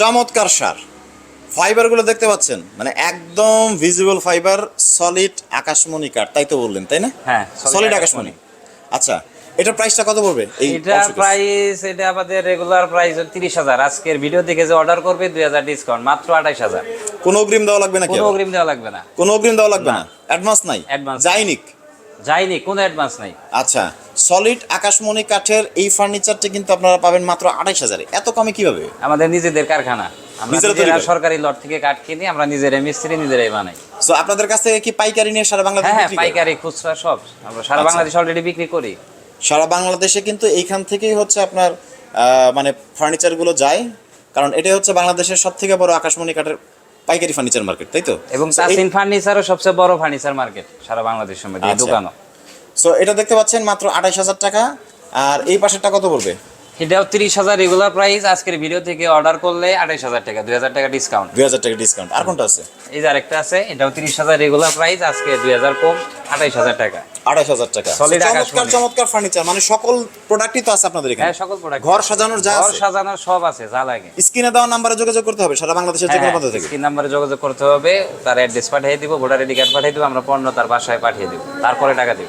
চমৎকার সার। ফাইবারগুলো দেখতে পাচ্ছেন, মানে একদম ভিজিবল ফাইবার, সলিড আকাশমণি কাঠ, তাই তো বললেন, তাই না? হ্যাঁ, সলিড আকাশমণি। আচ্ছা, এটার প্রাইসটা কত পড়বে? এটা প্রাইস, এটা আমাদের রেগুলার প্রাইস 30,000। আজকের ভিডিও দেখে যে অর্ডার করবে 2,000 ডিসকাউন্ট, মাত্র 28,000। কোনো অগ্রিম দেওয়া লাগবে নাকি? কোনো অগ্রিম দেওয়া লাগবে না। কোনো অগ্রিম দেওয়া লাগবে না, অ্যাডভান্স নাই? Advance যায়নি? যায়নি, কোনো অ্যাডভান্স নাই। আচ্ছা, সলিড আকাশমণি কাঠের এই ফার্নিচারটি কিন্তু আপনারা পাবেন মাত্র 28,000-এ। এত কমে কিভাবে? আমাদের নিজেদের কারখানা, আমরা নিজেরা তৈরি নিজেরা করেন? সরকারি লট থেকে কাঠ কিনি, আমরা নিজেরাই মিস্ত্রি, নিজেরাই বানাই। সো আপনাদের কাছ থেকে কি পাইকারি নিয়ে সারা বাংলাদেশে হ্যাঁ, বিক্রি করেন? পাইকারি, খুচরা সব আমরা সারা আচ্ছা। বাংলাদেশে অলরেডি বিক্রি করি। সারা বাংলাদেশে কিন্তু এইখান থেকেই হচ্ছে আপনার মানে ফার্নিচারগুলো যায়, কারণ এটাই হচ্ছে বাংলাদেশের সব থেকে বড় আকাশমণি কাঠের পাইকারি ফার্নিচার মার্কেট, তাই তো? এবং তাসিন ফার্নিচারও সবচেয়ে বড় ফার্নিচার মার্কেট সারা বাংলাদেশের মধ্যে, এই আচ্ছা। দোকানও। সো এটা দেখতে পাচ্ছেন মাত্র 28,000 টাকা। আর এই পাশেরটা কত পড়বে? এটাও 30,000 রেগুলার প্রাইস। আজকের ভিডিও থেকে অর্ডার করলে 28,000 টাকা, 2,000 টাকা ডিসকাউন্ট। 2,000 টাকা ডিসকাউন্ট। আর কোনটা আছে? এই যে আরেকটা আছে, এটাও 30,000 রেগুলার প্রাইস, আজকে 2,000 কম, 28,000 টাকা। 28,000 টাকা। Solid চমৎকার আকাশমণি। চমৎকার ফার্নিচার, মানে সকল প্রোডাক্টই তো আছে আপনাদের এখানে। হ্যাঁ, সকল প্রোডাক্ট, ঘর সাজানোর যা ঘর আছে, সাজানোর সব আছে, যা লাগে। স্ক্রিনে দেওয়া নাম্বারে যোগাযোগ করতে হবে সারা বাংলাদেশের যে কোনো প্রান্ত থেকে। স্ক্রিন নাম্বারে যোগাযোগ করতে হবে, তার অ্যাড্রেস পাঠিয়ে দিব, ভোটার আইডি কার্ড পাঠিয়ে দিব, আমরা পণ্য তার বাসায় পাঠিয়ে দিব, তারপরে টাকা দিব।